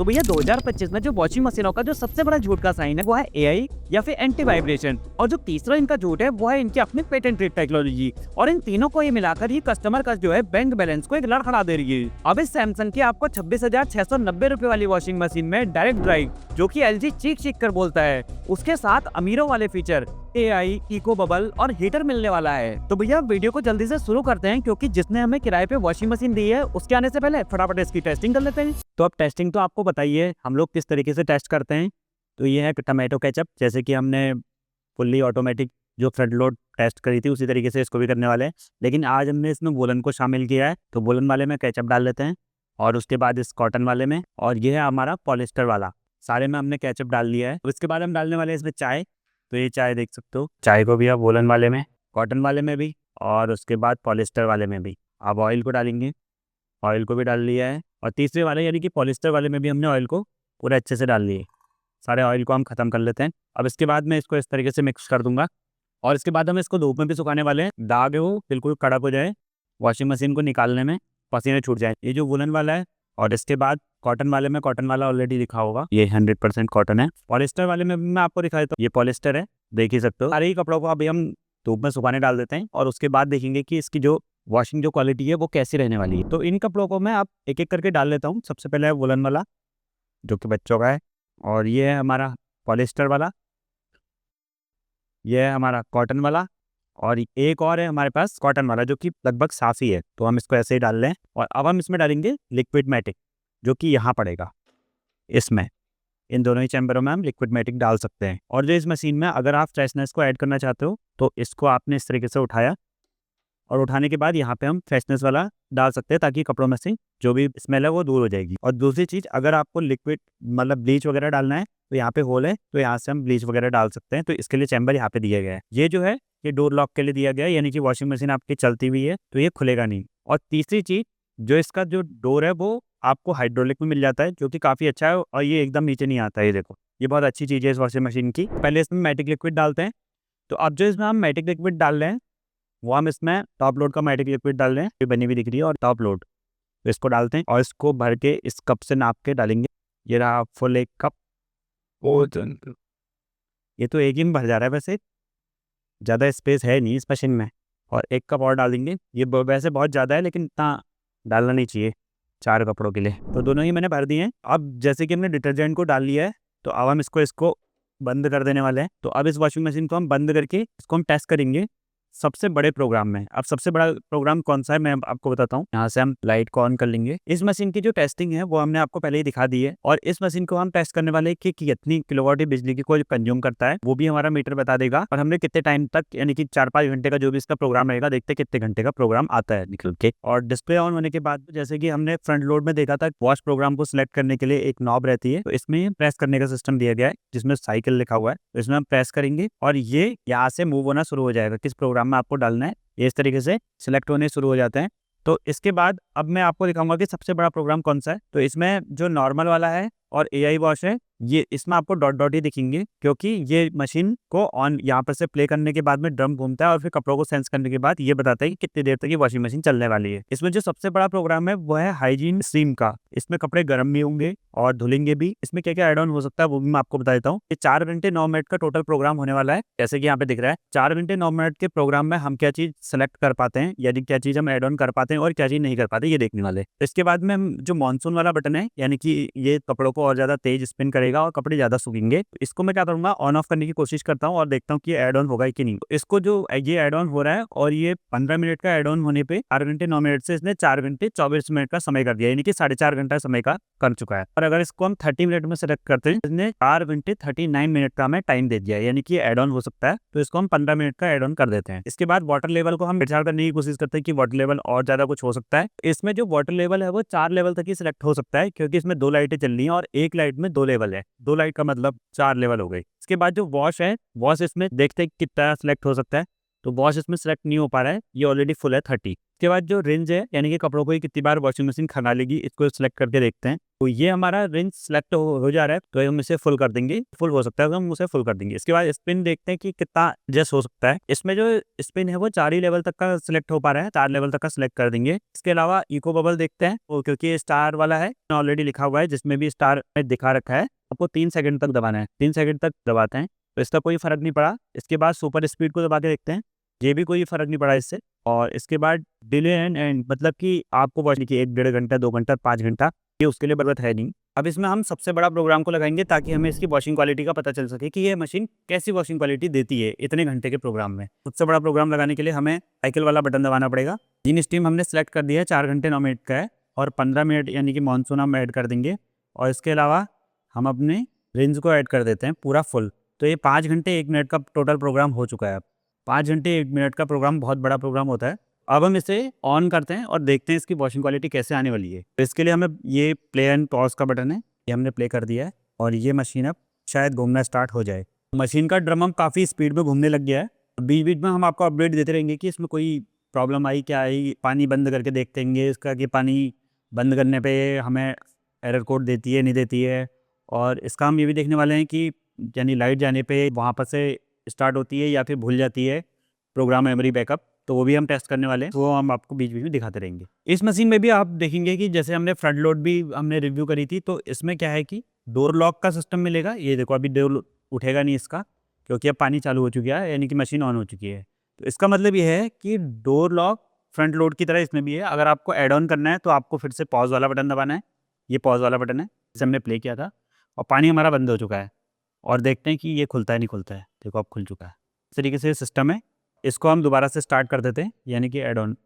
तो भैया 2025 में जो वॉशिंग मशीनों का जो सबसे बड़ा झूठ का साइन है वो है एआई या फिर एंटी वाइब्रेशन, और जो तीसरा इनका झूठ है वो है इनकी अपनी पेटेंटेड टेक्नोलॉजी। और इन तीनों को ये मिलाकर ही कस्टमर का जो है बैंक बैलेंस को एक लड़खड़ा दे रही है। अब इस सैमसंग की आपको 26,690 रुपए वाली वॉशिंग मशीन में डायरेक्ट ड्राइव, जो कि एलजी चीख चीख कर बोलता है, उसके साथ अमीरों वाले फीचर एआई, इको बबल और हीटर मिलने वाला है। तो भैया वीडियो को जल्दी से शुरू करते हैं, क्योंकि जिसने हमें किराए पे वॉशिंग मशीन दी है उसके आने से पहले फटाफट इसकी टेस्टिंग कर लेते हैं। तो अब टेस्टिंग तो आपको बताइए हम लोग किस तरीके से टेस्ट करते हैं। तो ये है टमाटो केचप, जैसे कि हमने फुल्ली ऑटोमेटिक जो फ्रंट लोड टेस्ट करी थी उसी तरीके से इसको भी करने वाले हैं, लेकिन आज हमने इसमें वोलन को शामिल किया है। तो वोलन वाले में केचप डाल लेते हैं और उसके बाद इस कॉटन वाले में, और ये है हमारा पॉलिस्टर वाला, सारे में हमने केचप डाल लिया है। उसके बाद हम डालने वाले हैं इसमें चाय। तो ये चाय देख सकते हो, चाय को भी आप वोलन वाले में, कॉटन वाले में भी, और उसके बाद पॉलिस्टर वाले में भी। अब ऑयल को डालेंगे, ऑयल को भी डाल लिया है, और तीसरे वाले यानी कि पॉलिस्टर वाले में भी हमने ऑयल को पूरा अच्छे से डाल लिए। सारे ऑयल को हम ख़त्म कर लेते हैं। अब इसके बाद मैं इसको इस तरीके से मिक्स कर दूंगा, और इसके बाद हम इसको धूप में भी सुखाने वाले हैं। दाग है वो बिल्कुल कड़क हो जाए, वॉशिंग मशीन को निकालने में पसीने छूट जाए। ये जो वुलन वाला है, और इसके बाद कॉटन वाले में, कॉटन वाला ऑलरेडी लिखा होगा, ये 100% कॉटन है। पॉलिस्टर वाले में मैं आपको दिखा देता हूँ, ये पॉलिस्टर है, देख ही सकते हो। सारे ही कपड़ों को अभी हम धूप में सुखाने डाल देते हैं, और उसके बाद देखेंगे कि इसकी जो वॉशिंग जो क्वालिटी है वो कैसी रहने वाली है। तो इन कपड़ों को मैं आप एक एक करके डाल लेता हूँ। सबसे पहले है वुलन वाला, जो कि बच्चों का है, और ये है हमारा पॉलिस्टर वाला, ये है हमारा कॉटन वाला, और एक और है हमारे पास कॉटन वाला जो कि लगभग साफ ही है। तो हम इसको ऐसे ही डाल लें, और अब हम इसमें डालेंगे लिक्विड मैटिक, जो कि यहाँ पड़ेगा इसमें। इन दोनों ही चैम्बरों में हम लिक्विड मैटिक डाल सकते हैं। और जो इस मशीन में अगर आप फ्रेशनेस को ऐड करना चाहते हो तो इसको आपने इस तरीके से उठाया, और उठाने के बाद यहाँ पे हम फ्रेशनेस वाला डाल सकते हैं, ताकि कपड़ों में से जो भी स्मेल है वो दूर हो जाएगी। और दूसरी चीज़, अगर आपको लिक्विड मतलब ब्लीच वगैरह डालना है तो यहाँ पे होल है, तो यहाँ से हम ब्लीच वगैरह डाल सकते हैं। तो इसके लिए चैम्बर यहाँ पे दिया गया है। ये जो है ये डोर लॉक के लिए दिया गया है, यानी कि वॉशिंग मशीन आपकी चलती हुई है तो ये खुलेगा नहीं। और तीसरी चीज़, जो इसका जो डोर है वो आपको हाइड्रोलिक में मिल जाता है, जो कि काफ़ी अच्छा है, और ये एकदम नीचे नहीं आता है। ये देखो, ये बहुत अच्छी चीज़ है इस वॉशिंग मशीन की। पहले इसमें मैटिक लिक्विड डालते हैं। तो अब जो इसमें हम मैटिक लिक्विड डाल रहे हैं वो हम इसमें टॉप लोड का मैटिक लिक्विड डाल रहे हैं, ये बनी हुई दिख रही है, और टॉप लोड, तो इसको डालते हैं और इसको भर के इस कप से नाप के डालेंगे। ये रहा फुल एक कप। ये तो एक ही में भर जा रहा है, वैसे ज़्यादा स्पेस है नहीं इस मशीन में, और एक कप और डाल देंगे। ये वैसे बहुत ज़्यादा है, लेकिन इतना डालना नहीं चाहिए 4 कपड़ों के लिए। तो दोनों ही मैंने भर दिए हैं। अब जैसे कि हमने डिटर्जेंट को डाल लिया है, तो अब हम इसको बंद कर देने वाले हैं। तो अब इस वॉशिंग मशीन को हम बंद करके इसको हम टेस्ट करेंगे सबसे बड़े प्रोग्राम में। अब सबसे बड़ा प्रोग्राम कौन सा है मैं आपको बताता हूँ। यहाँ से हम लाइट को ऑन कर लेंगे। इस मशीन की जो टेस्टिंग है वो हमने आपको पहले ही दिखा दी है, और इस मशीन को हम टेस्ट करने वाले कि कितनी किलोवाट बिजली की कोई कंज्यूम करता है वो भी हमारा मीटर बता देगा, और हमने कितने टाइम तक, यानी कि 4-5 घंटे का जो भी इसका प्रोग्राम रहेगा, देखते कितने घंटे का प्रोग्राम आता है निकल के। और डिस्प्ले ऑन होने के बाद, जैसे कि हमने फ्रंट लोड में देखा था, वॉश प्रोग्राम को सिलेक्ट करने के लिए एक नॉब रहती है, तो इसमें प्रेस करने का सिस्टम दिया गया है जिसमें साइकिल लिखा हुआ है। तो इसमें हम प्रेस करेंगे और ये यहाँ से मूव होना शुरू हो जाएगा, किस प्रोग्राम में आपको डालना है। ये इस तरीके से सिलेक्ट होने शुरू हो जाते हैं। तो इसके बाद अब मैं आपको दिखाऊंगा कि सबसे बड़ा प्रोग्राम कौन सा है। तो इसमें जो नॉर्मल वाला है और एआई वॉश है, ये इसमें आपको डॉट डॉट ही दिखेंगे, क्योंकि ये मशीन को ऑन यहाँ पर से प्ले करने के बाद में ड्रम घूमता है, और फिर कपड़ों को सेंस करने के बाद ये बताता है कि कितनी देर तक ये वॉशिंग मशीन चलने वाली है। इसमें जो सबसे बड़ा प्रोग्राम है वो है हाइजीन स्ट्रीम का। इसमें कपड़े गर्म भी होंगे और धुलेंगे भी। इसमें क्या क्या एड ऑन हो सकता है वो भी मैं आपको बता देता हूँ। ये 4 घंटे 9 मिनट का टोटल प्रोग्राम होने वाला है, जैसे कि यहाँ पे दिख रहा है। 4 घंटे 9 मिनट के प्रोग्राम में हम क्या चीज सेलेक्ट कर पाते हैं, यानी क्या चीज हम एड ऑन कर पाते हैं और क्या चीज नहीं कर पाते, ये देखने वाले। इसके बाद में हम जो मानसून वाला बटन है, यानी कि ये कपड़ों को और ज्यादा तेज स्पिन करेगा और कपड़े ज्यादा सूखेंगे। इसको मैं क्या करूंगा, ऑन ऑफ करने की कोशिश करता हूँ और देखता हूँ कि ऐड ऑन होगा कि नहीं। इसको जो ये ऐड ऑन हो रहा है, और ये 15 मिनट का ऐड ऑन होने पे 4 घंटे 9 मिनट से इसने 4 घंटे 24 मिनट का समय कर दिया, यानी कि 4.5 घंटा समय का कर चुका है। और अगर इसको हम 30 मिनट में सेलेक्ट करते हैं, इसने 4 घंटे 39 मिनट का हमें टाइम दे दिया है, यानी कि ऐड ऑन हो सकता है। तो इसको हम 15 मिनट का ऐड ऑन कर देते हैं। इसके बाद वाटर लेवल को हम विचार करने की कोशिश करते हैं कि वाटर लेवल और ज्यादा कुछ हो सकता है। इसमें जो वाटर लेवल है वो 4 लेवल तक ही सिलेक्ट हो सकता है, क्योंकि इसमें 2 लाइटें चल रही हैं और एक लाइट में 2 लेवल है। 2 लाइट का मतलब 4 लेवल हो गई। इसके बाद जो वॉश है, वॉश इसमें देखते हैं कितना सिलेक्ट हो सकता है। तो वॉश इसमें सेलेक्ट नहीं हो पा रहा है, ये ऑलरेडी फुल है 30। उसके बाद जो रेंज है यानी कि कपड़ों को ये कितनी बार वॉशिंग मशीन खंगा लेगी, इसको सिलेक्ट करके देखते हैं। तो ये हमारा रेंज सेलेक्ट हो जा रहा है, तो हम इसे फुल कर देंगे। फुल हो सकता है तो हम उसे फुल कर देंगे। इसके बाद स्पिन देखते हैं कि कितना एडजस्ट हो सकता है। इसमें जो स्पिन है वो 4 ही लेवल तक का सिलेक्ट हो पा रहा है, 4 लेवल तक का सिलेक्ट कर देंगे। इसके अलावा इको बबल देखते हैं, वो क्योंकि ये स्टार वाला है ऑलरेडी लिखा हुआ है, जिसमें भी स्टार दिखा रखा है। आपको 3 सेकंड तक दबाना है, 3 सेकंड तक दबाते हैं तो इसका कोई फर्क नहीं पड़ा। इसके बाद सुपर स्पीड को दबा के देखते हैं, ये भी कोई फर्क नहीं पड़ा इससे। और इसके बाद डिले एंड मतलब कि आपको वॉश की 1-1.5 घंटा, 2 घंटा, 5 घंटा, ये उसके लिए जरूरत है नहीं। अब इसमें हम सबसे बड़ा प्रोग्राम को लगाएंगे ताकि हमें इसकी वॉशिंग क्वालिटी का पता चल सके कि ये मशीन कैसी वॉशिंग क्वालिटी देती है इतने घंटे के प्रोग्राम में। सबसे बड़ा प्रोग्राम लगाने के लिए हमें साइकिल वाला बटन दबाना पड़ेगा। जिन स्टीम हमने सेलेक्ट कर दिया है 4 घंटे 9 मिनट का है, और 15 मिनट यानी कि मानसून हम ऐड कर देंगे। और इसके अलावा हम अपने रेंज को ऐड कर देते हैं पूरा फुल। तो ये 5 घंटे 1 मिनट का टोटल प्रोग्राम हो चुका है। अब 5 घंटे 1 मिनट का प्रोग्राम बहुत बड़ा प्रोग्राम होता है। अब हम इसे ऑन करते हैं और देखते हैं इसकी वॉशिंग क्वालिटी कैसे आने वाली है। तो इसके लिए हमें ये प्ले एंड पॉज का बटन है, ये हमने प्ले कर दिया है और ये मशीन अब शायद घूमना स्टार्ट हो जाए। मशीन का ड्रम हम काफ़ी स्पीड में घूमने लग गया है। बीच बीच में हम आपको अपडेट देते रहेंगे कि इसमें कोई प्रॉब्लम आई क्या आई। पानी बंद करके देखते हैं इसका कि पानी बंद करने पर हमें एरर कोड देती है नहीं देती है। और इसका हम ये भी देखने वाले हैं कि यानी लाइट जाने पे वहाँ पर से स्टार्ट होती है या फिर भूल जाती है प्रोग्राम मेमोरी बैकअप, तो वो भी हम टेस्ट करने वाले हैं। वो हम आपको बीच बीच में दिखाते रहेंगे। इस मशीन में भी आप देखेंगे कि जैसे हमने फ्रंट लोड भी हमने रिव्यू करी थी, तो इसमें क्या है कि डोर लॉक का सिस्टम मिलेगा। ये देखो अभी डोर उठेगा नहीं इसका, क्योंकि अब पानी चालू हो चुका है यानी कि मशीन ऑन हो चुकी है। तो इसका मतलब ये है कि डोर लॉक फ्रंट लोड की तरह इसमें भी है। अगर आपको एड ऑन करना है तो आपको फिर से पॉज वाला बटन दबाना है। ये पॉज वाला बटन है जिसे हमने प्ले किया था, और पानी हमारा बंद हो चुका है। और देखते हैं कि ये खुलता है नहीं खुलता है। देखो अब खुल चुका है। इस तरीके से सिस्टम है। इसको हम दोबारा से स्टार्ट कर देते हैं यानी कि एड ऑन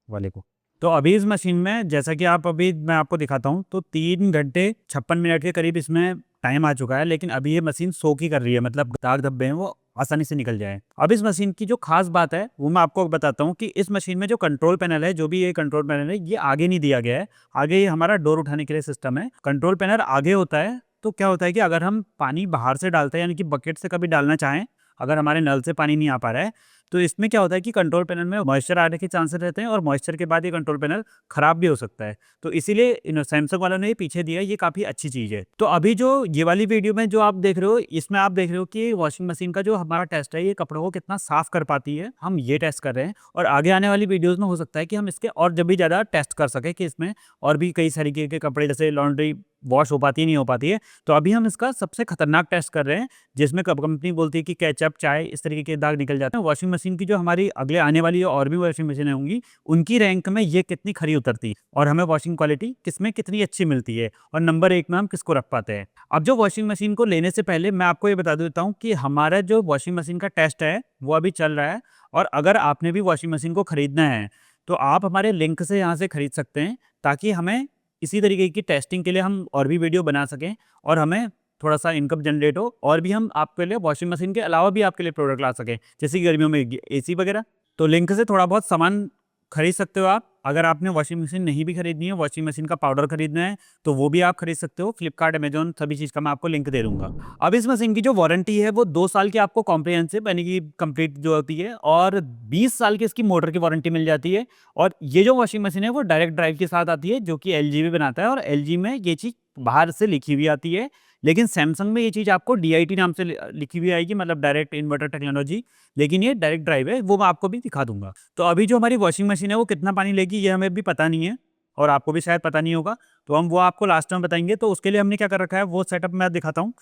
वाले को। तो अभी इस मशीन में जैसा कि अभी मैं आपको दिखाता हूँ, तो 3 घंटे 56 मिनट के करीब इसमें टाइम आ चुका है। लेकिन अभी ये मशीन सोख ही कर रही है, मतलब दाग धब्बे हैं वो आसानी से निकल जाए। अब इस मशीन की जो खास बात है वो मैं आपको बताता हूँ कि इस मशीन में जो कंट्रोल पैनल है, जो भी ये कंट्रोल पैनल है, ये आगे नहीं दिया गया है। आगे ये हमारा डोर उठाने के लिए सिस्टम है। कंट्रोल पैनल आगे होता है। तो क्या होता है कि अगर हम पानी बाहर से डालते हैं यानी कि बकेट से कभी डालना चाहें, अगर हमारे नल से पानी नहीं आ पा रहा है, तो इसमें क्या होता है कि कंट्रोल पैनल में मॉइस्चर आने के चांसेस रहते हैं, और मॉइस्चर के बाद ये कंट्रोल पैनल खराब भी हो सकता है। तो इसीलिए सैमसंग वालों ने ये पीछे दिया, ये काफ़ी अच्छी चीज़ है। तो अभी जो ये वाली वीडियो में जो आप देख रहे हो, इसमें आप देख रहे हो कि वॉशिंग मशीन का जो हमारा टेस्ट है, ये कपड़ों को कितना साफ कर पाती है, हम ये टेस्ट कर रहे हैं। और आगे आने वाली वीडियोज़ में हो सकता है कि हम इसके और जब भी ज़्यादा टेस्ट कर सकें कि इसमें और भी कई तरीके के कपड़े जैसे लॉन्ड्री वॉश हो पाती है नहीं हो पाती है। तो अभी हम इसका सबसे खतरनाक टेस्ट कर रहे हैं, जिसमें कंपनी बोलती है कि केचप, चाय, इस तरीके के दाग निकल जाते हैं। वॉशिंग मशीन की जो हमारी अगले आने वाली और भी वॉशिंग मशीनें होंगी, उनकी रैंक में ये कितनी खरी उतरती है और हमें वॉशिंग क्वालिटी किसमें कितनी अच्छी मिलती है, और नंबर 1 में हम किसको रख पाते हैं। अब जो वॉशिंग मशीन को लेने से पहले मैं आपको ये बता देता हूँ कि हमारा जो वॉशिंग मशीन का टेस्ट है वो अभी चल रहा है। और अगर आपने भी वॉशिंग मशीन को खरीदना है तो आप हमारे लिंक से यहाँ से खरीद सकते हैं, ताकि हमें इसी तरीके की टेस्टिंग के लिए हम और भी वीडियो बना सकें और हमें थोड़ा सा इनकम जनरेट हो, और भी हम आपके लिए वॉशिंग मशीन के अलावा भी आपके लिए प्रोडक्ट ला सकें, जैसे कि गर्मियों में एसी वगैरह। तो लिंक से थोड़ा बहुत सामान खरीद सकते हो आप। अगर आपने वॉशिंग मशीन नहीं भी खरीदनी है, वॉशिंग मशीन का पाउडर खरीदना है, तो वो भी आप खरीद सकते हो। फ्लिपकार्ट, अमेजॉन, सभी चीज़ का मैं आपको लिंक दे दूंगा। अब इस मशीन की जो वारंटी है वो 2 साल की आपको कॉम्प्रिहेंसिव यानी कि कंप्लीट जो होती है, और 20 साल की इसकी मोटर की वारंटी मिल जाती है। और ये जो वॉशिंग मशीन है वो डायरेक्ट ड्राइव के साथ आती है, जो कि LG भी बनाता है, और LG में ये चीज़ बाहर से लिखी हुई आती है। लेकिन सैमसंग में ये चीज़ आपको DIT नाम से लिखी हुई आएगी, मतलब डायरेक्ट इन्वर्टर टेक्नोलॉजी। लेकिन ये डायरेक्ट ड्राइव है, वो मैं आपको भी दिखा दूंगा। तो अभी जो हमारी वॉशिंग मशीन है वो कितना पानी लेगी ये हमें भी पता नहीं है, और आपको भी शायद पता नहीं होगा, तो हम वो आपको लास्ट में बताएंगे। तो उसके लिए हमने क्या कर रखा है वो सेटअप मैं दिखाता हूँ।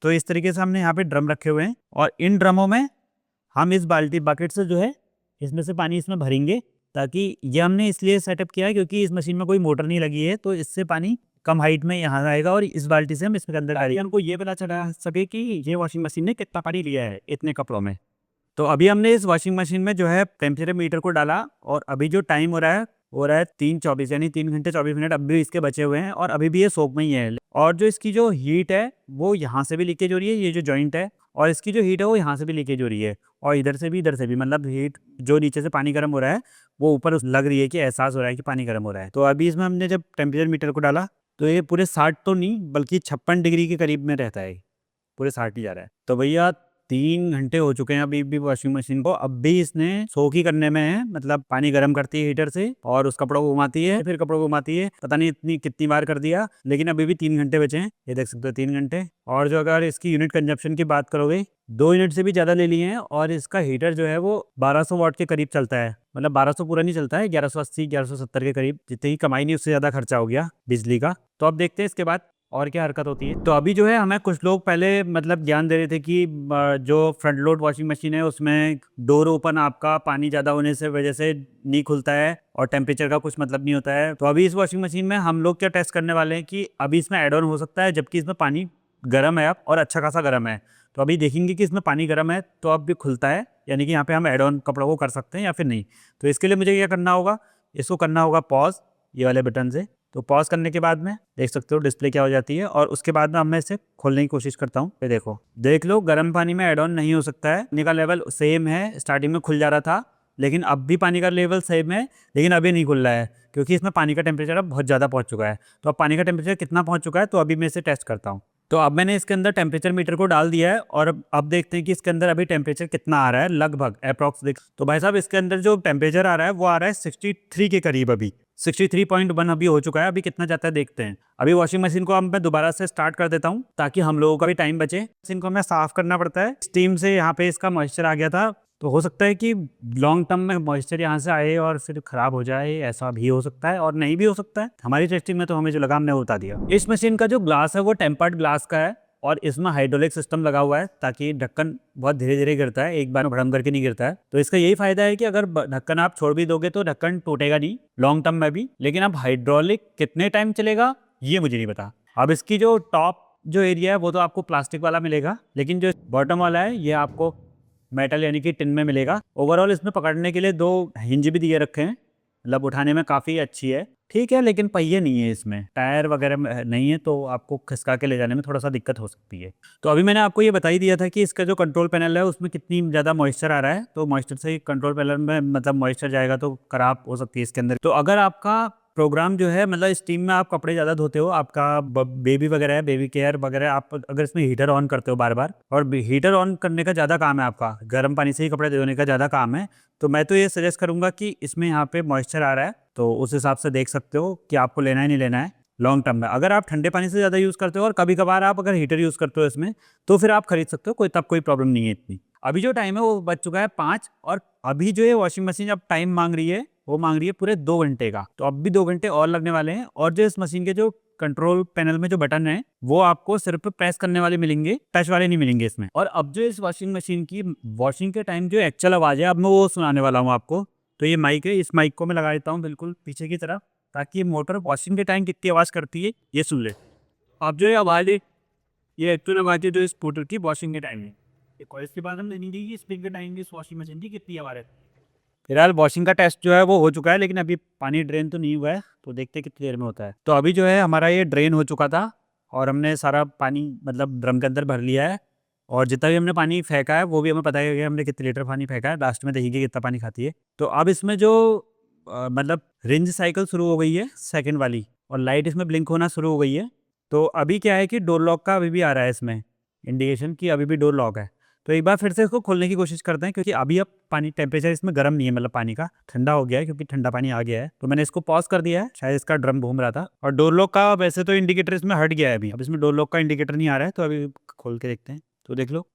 तो इस तरीके से हमने यहाँ पे ड्रम रखे हुए हैं, और इन ड्रमों में हम इस बाल्टी बकेट से जो है इसमें से पानी इसमें भरेंगे। ताकि ये हमने इसलिए सेटअप किया है क्योंकि इस मशीन में कोई मोटर नहीं लगी है, तो इससे पानी कम हाइट में यहाँ आएगा, और इस बाल्टी से हम इसमें अंदर डालेंगे। हमको ये पता चला सके कि ये वॉशिंग मशीन ने कितना पानी लिया है इतने कपड़ों में। तो अभी हमने इस वॉशिंग मशीन में जो है टेम्परेचर मीटर को डाला, और अभी जो टाइम हो रहा है 3:24 यानी 3 घंटे 24 मिनट अब भी इसके बचे हुए हैं, और अभी भी ये सोख में ही है। और जो इसकी जो हीट है वो यहाँ से भी लीकेज हो रही है, ये जो जॉइंट है, और इसकी जो हीट है वो यहाँ से भी लीकेज हो रही है, और इधर से भी, मतलब हीट जो नीचे से पानी गर्म हो रहा है वो ऊपर लग रही है कि एहसास हो रहा है कि पानी गर्म हो रहा है। तो अभी इसमें हमने जब टेम्परेचर मीटर को डाला तो ये पूरे 60 तो नहीं बल्कि 56 डिग्री के करीब में रहता है, पूरे 60 ही जा रहा है। तो भैया 3 घंटे हो चुके हैं अभी भी वॉशिंग मशीन को, अब भी इसने सोख ही करने में है, मतलब पानी गर्म करती है हीटर से और उस कपड़ों को घुमाती है, फिर कपड़ों को घुमाती है, पता नहीं इतनी कितनी बार कर दिया, लेकिन अभी भी 3 घंटे बचे हैं, ये देख सकते हो 3 घंटे। और जो अगर इसकी यूनिट कंजप्शन की बात करोगे, 2 यूनिट से भी ज़्यादा ले लिए हैं और इसका हीटर जो है वो 1200 वाट के करीब चलता है, मतलब 1200 पूरा नहीं चलता है, 1180 1170 के करीब, जितनी ही कमाई नहीं उससे ज़्यादा खर्चा हो गया बिजली का। तो अब देखते हैं इसके बाद और क्या हरकत होती है। तो अभी जो है हमें कुछ लोग पहले मतलब ज्ञान दे रहे थे कि जो फ्रंट लोड वॉशिंग मशीन है उसमें डोर ओपन आपका पानी ज़्यादा होने से वजह से नहीं खुलता है और टेम्परेचर का कुछ मतलब नहीं होता है। तो अभी इस वॉशिंग मशीन में हम लोग क्या टेस्ट करने वाले हैं कि अभी इसमें एड ऑन हो सकता है, जबकि इसमें पानी गर्म है अब और अच्छा खासा गर्म है। तो अभी देखेंगे कि इसमें पानी गर्म है तो अब भी खुलता है, यानी कि यहाँ पे हम एड ऑन कपड़ों को कर सकते हैं या फिर नहीं। तो इसके लिए मुझे क्या करना होगा, इसको करना होगा पॉज ये वाले बटन से। तो पॉज करने के बाद में देख सकते हो डिस्प्ले क्या हो जाती है और उसके बाद में अब मैं इसे खोलने की कोशिश करता हूँ। ये देखो, देख लो गर्म पानी में एड ऑन नहीं हो सकता है, पानी का लेवल सेम है, स्टार्टिंग में खुल जा रहा था लेकिन अब भी पानी का लेवल सेम है, लेकिन अभी नहीं खुल रहा है क्योंकि इसमें पानी का टेम्परेचर अब बहुत ज़्यादा पहुँच चुका है। तो अब पानी का टेम्परेचर कितना पहुँच चुका है, तो अभी मैं इसे टेस्ट करता हूँ। तो अब मैंने इसके अंदर टेम्परेचर मीटर को डाल दिया है और अब देखते हैं कि इसके अंदर अभी टेम्परेचर कितना आ रहा है, लगभग अप्रॉक्स देख। तो भाई साहब इसके अंदर जो टेम्परेचर आ रहा है वो आ रहा है 63 के करीब, अभी 63.1 अभी हो चुका है। अभी कितना जाता है देखते हैं। अभी वॉशिंग मशीन को अब मैं दोबारा से स्टार्ट कर देता हूँ ताकि हम लोगों का भी टाइम बचे। मशीन को हमें साफ करना पड़ता है, स्टीम से यहाँ पे इसका मॉइस्चर आ गया था, तो हो सकता है कि लॉन्ग टर्म में मॉइस्चर यहाँ से आए और फिर खराब हो जाए, ऐसा भी हो सकता है और नहीं भी हो सकता है। हमारी टेस्टिंग में तो हमें जो लगा हमने बता दिया। इस मशीन का जो ग्लास है वो टेम्पर्ड ग्लास का है और इसमें हाइड्रोलिक सिस्टम लगा हुआ है ताकि ढक्कन बहुत धीरे धीरे गिरता है, एक बार में भड़म करके नहीं गिरता है। तो इसका यही फायदा है कि अगर ढक्कन आप छोड़ भी दोगे तो ढक्कन टूटेगा नहीं लॉन्ग टर्म में भी। लेकिन अब हाइड्रोलिक कितने टाइम चलेगा ये मुझे नहीं पता। अब इसकी जो टॉप जो एरिया है वो तो आपको प्लास्टिक वाला मिलेगा, लेकिन जो बॉटम वाला है ये आपको मेटल यानी कि टिन में मिलेगा। ओवरऑल इसमें पकड़ने के लिए 2 हिंज भी दिए रखे हैं, मतलब उठाने में काफ़ी अच्छी है, ठीक है, लेकिन पहिए नहीं है इसमें, टायर वगैरह नहीं है, तो आपको खिसका के ले जाने में थोड़ा सा दिक्कत हो सकती है। तो अभी मैंने आपको ये बता ही दिया था कि इसका जो कंट्रोल पैनल है उसमें कितनी ज़्यादा मॉइस्चर आ रहा है, तो मॉइस्चर से कंट्रोल पैनल में मतलब मॉइस्चर जाएगा तो खराब हो सकती है इसके अंदर। तो अगर आपका प्रोग्राम जो है मतलब स्टीम में आप कपड़े ज़्यादा धोते हो, आपका बेबी वगैरह है, बेबी केयर वगैरह, आप अगर इसमें हीटर ऑन करते हो बार बार और हीटर ऑन करने का ज़्यादा काम है, आपका गर्म पानी से ही कपड़े धोने का ज़्यादा काम है, तो मैं तो ये सजेस्ट करूँगा कि इसमें यहाँ पे मॉइस्चर आ रहा है तो उस हिसाब से देख सकते हो कि आपको लेना है नहीं लेना है लॉन्ग टर्म में। अगर आप ठंडे पानी से ज़्यादा यूज़ करते हो और कभी कभार आप अगर हीटर यूज़ करते हो इसमें, तो फिर आप खरीद सकते हो, कोई तब कोई प्रॉब्लम नहीं है इतनी। अभी जो टाइम है वो बच चुका है 5 और अभी जो है वॉशिंग मशीन अब टाइम मांग रही है, वो मांग रही है पूरे 2 घंटे का। तो अब भी 2 घंटे और लगने वाले हैं और जो इस मशीन के जो कंट्रोल पैनल में जो बटन है वो आपको सिर्फ प्रेस करने वाले मिलेंगे, टच वाले नहीं मिलेंगे इसमें। और अब जो इस वॉशिंग मशीन की वॉशिंग के टाइम जो एक्चुअल आवाज़ है अब मैं वो सुनाने वाला हूँ आपको। तो ये माइक है, इस माइक को मैं लगा देता हूँ बिल्कुल पीछे की तरफ ताकि मोटर वॉशिंग के टाइम कितनी आवाज़ करती है ये सुन ले। अब जो ये आवाज़ है ये एक्चुअल आवाज़ है जो इस मोटर की वॉशिंग के टाइम है। ये कॉइल्स की बात हम नहीं दी कि स्प्रिंग के टाइम की इस वॉशिंग मशीन की कितनी आवाज़ है। फिलहाल वॉशिंग का टेस्ट जो है वो हो चुका है, लेकिन अभी पानी ड्रेन तो नहीं हुआ है, तो देखते हैं कितनी देर में होता है। तो अभी जो है हमारा ये ड्रेन हो चुका था और हमने सारा पानी मतलब ड्रम के अंदर भर लिया है और जितना भी हमने पानी फेंका है वो भी हमें पता है कि हमने कितने लीटर पानी फेंका है। लास्ट में देखेंगे कितना पानी खाती है। तो अब इसमें जो मतलब रिंज साइकिल शुरू हो गई है सेकंड वाली और लाइट इसमें ब्लिंक होना शुरू हो गई है। तो अभी क्या है कि डोर लॉक का अभी भी आ रहा है इसमें इंडिकेशन कि अभी भी डोर लॉक है। तो एक बार फिर से इसको खोलने की कोशिश करते हैं क्योंकि अभी अब पानी टेम्परेचर इसमें गर्म नहीं है, मतलब पानी का ठंडा हो गया है क्योंकि ठंडा पानी आ गया है। तो मैंने इसको पॉज कर दिया है, शायद इसका ड्रम घूम रहा था। और डोर लॉक का वैसे तो इंडिकेटर इसमें हट गया है अभी, अब इसमें डोर लॉक का इंडिकेटर नहीं आ रहा है। तो अभी खोल के देखते हैं। तो देख लो,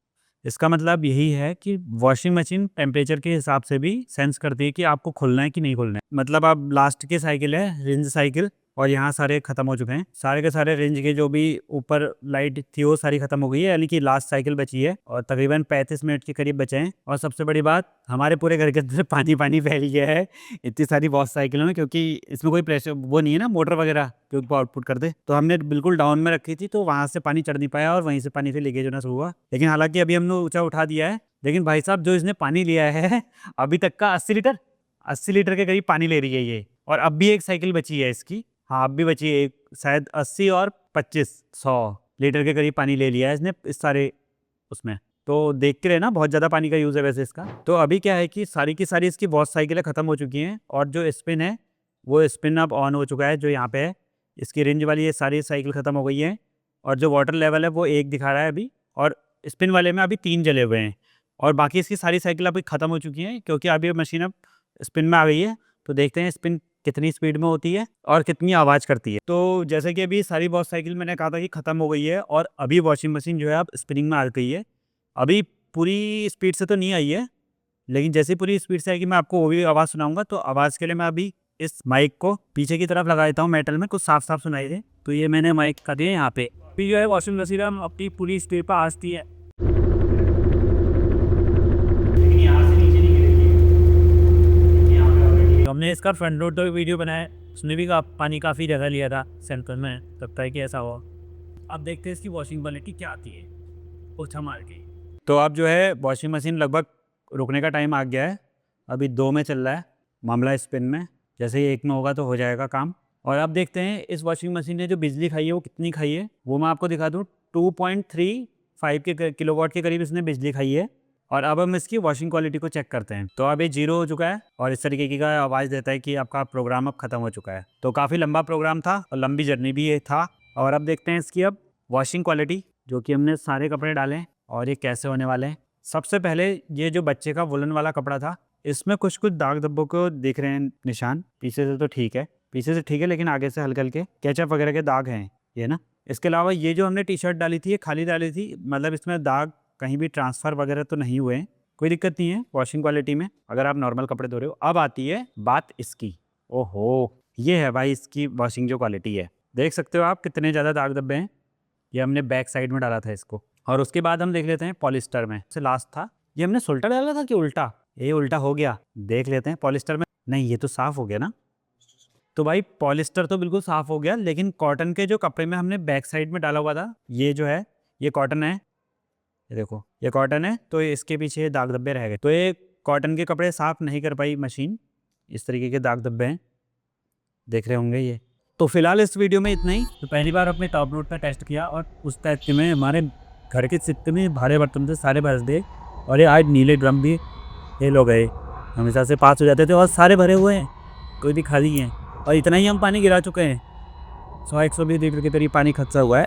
इसका मतलब यही है कि वॉशिंग मशीन टेम्परेचर के हिसाब से भी सेंस करती है कि आपको खोलना है कि नहीं खोलना है। मतलब अब लास्ट की साइकिल है रेंज साइकिल और यहाँ सारे खत्म हो चुके हैं, सारे के सारे रेंज के जो भी ऊपर लाइट थी वो सारी खत्म हो गई है, यानी कि लास्ट साइकिल बची है और तकरीबन 35 मिनट के करीब बचे हैं। और सबसे बड़ी बात, हमारे पूरे घर के अंदर पानी पानी फैल गया है इतनी सारी वॉश साइकिलों में, क्योंकि इसमें कोई प्रेशर वो नहीं है ना मोटर वगैरह क्योंकि आउटपुट कर दे। तो हमने बिल्कुल डाउन में रखी थी तो वहाँ से पानी चढ़ नहीं पाया और वहीं से पानी फिर लीकेज होना शुरू हुआ। लेकिन हालांकि अभी हमने ऊँचा उठा दिया है। लेकिन भाई साहब जो इसने पानी लिया है अभी तक का 80 लीटर के करीब पानी ले रही है ये। और अब भी एक साइकिल बची है इसकी, हाँ अब भी बची है एक, शायद 80 और 25 100 लीटर के करीब पानी ले लिया है इसने इस सारे उसमें। तो देख के रहना बहुत ज़्यादा पानी का यूज़ है वैसे इसका। तो अभी क्या है कि सारी की सारी इसकी वॉश साइकिलें ख़त्म हो चुकी हैं और जो स्पिन है वो स्पिन अब ऑन हो चुका है जो यहाँ पे है। इसकी रेंज वाली ये सारी साइकिल ख़त्म हो गई है और जो वाटर लेवल है वो 1 दिखा रहा है अभी। और स्पिन वाले में अभी 3 जले हुए हैं और बाकी इसकी सारी साइकिल अभी ख़त्म हो चुकी हैं, क्योंकि अभी मशीन अब स्पिन में आ गई है। तो देखते हैं स्पिन कितनी स्पीड में होती है और कितनी आवाज़ करती है। तो जैसे कि अभी सारी वॉश साइकिल मैंने कहा था कि ख़त्म हो गई है और अभी वॉशिंग मशीन जो है अब स्पिनिंग में आ गई है। अभी पूरी स्पीड से तो नहीं आई है, लेकिन जैसे पूरी स्पीड से आएगी मैं आपको वो भी आवाज़ सुनाऊंगा। तो आवाज़ के लिए मैं अभी इस माइक को पीछे की तरफ लगा देता हूँ मेटल में, कुछ साफ साफ सुनाई दे। तो ये मैंने माइक कर दिया यहाँ पे। अभी जो है वॉशिंग मशीन अपनी पूरी स्पीड पर आती है, लेकिन यहाँ से नीचे नहीं गिरेगी। तो हमने इसका फ्रंट लोड तो वीडियो बनाया, उसने भी पानी काफ़ी जगह लिया था सेंटर में, लगता है कि ऐसा हुआ। अब देखते हैं इसकी वॉशिंग क्वालिटी क्या आती है पोछा मार के। तो अब जो है वॉशिंग मशीन लगभग रुकने का टाइम आ गया है, अभी 2 में चल रहा है मामला स्पिन में, जैसे ही 1 में होगा तो हो जाएगा काम। और अब देखते हैं इस वॉशिंग मशीन ने जो बिजली खाई है वो कितनी खाई है, वो मैं आपको दिखा दूँ। 2.35 किलोवाट के करीब इसने बिजली खाई है। और अब हम इसकी वॉशिंग क्वालिटी को चेक करते हैं। तो अब ये 0 हो चुका है और इस तरीके की का आवाज़ देता है कि आपका प्रोग्राम अब ख़त्म हो चुका है। तो काफ़ी लंबा प्रोग्राम था और लंबी जर्नी भी ये था। और अब देखते हैं इसकी अब वॉशिंग क्वालिटी, जो कि हमने सारे कपड़े डाले और ये कैसे होने वाले हैं। सबसे पहले ये जो बच्चे का वुलन वाला कपड़ा था, इसमें कुछ कुछ दाग धब्बों को दिख रहे हैं निशान। पीछे से तो ठीक है, पीछे से ठीक है, लेकिन आगे से हल्के हल्के केचप वगैरह के दाग हैं ये ना। इसके अलावा ये जो हमने टी शर्ट डाली थी ये खाली डाली थी, मतलब इसमें दाग कहीं भी ट्रांसफ़र वगैरह तो नहीं हुए हैं, कोई दिक्कत नहीं है वॉशिंग क्वालिटी में अगर आप नॉर्मल कपड़े धो रहे हो। अब आती है बात इसकी। ओहो, ये है भाई इसकी वॉशिंग जो क्वालिटी है, देख सकते हो आप कितने ज़्यादा दाग धब्बे हैं। ये हमने बैक साइड में डाला था इसको। और उसके बाद हम देख लेते हैं पॉलिस्टर में, से लास्ट था ये हमने सुल्टा डाला था कि उल्टा, ये उल्टा हो गया। देख लेते हैं पॉलिस्टर में, नहीं ये तो साफ़ हो गया ना। तो भाई पॉलिस्टर तो बिल्कुल साफ़ हो गया, लेकिन कॉटन के जो कपड़े में हमने बैक साइड में डाला हुआ था, ये जो है ये कॉटन है, ये देखो ये कॉटन है, तो इसके पीछे दाग धब्बे रह गए। तो ये कॉटन के कपड़े साफ़ नहीं कर पाई मशीन, इस तरीके के दाग धब्बे हैं, देख रहे होंगे ये। तो फिलहाल इस वीडियो में इतना ही। तो पहली बार अपने टॉप लोड का टेस्ट किया और उस टेस्ट में हमारे घर के जितने में भारे बर्तन थे सारे भर दे, और ये आज नीले ड्रम भी फेल हो गए। हमेशा से पास हो जाते थे और सारे भरे हुए हैं, कोई भी खाली हैं। और इतना ही हम पानी गिरा चुके हैं, 100-120 लीटर के करीब पानी खर्चा हुआ है।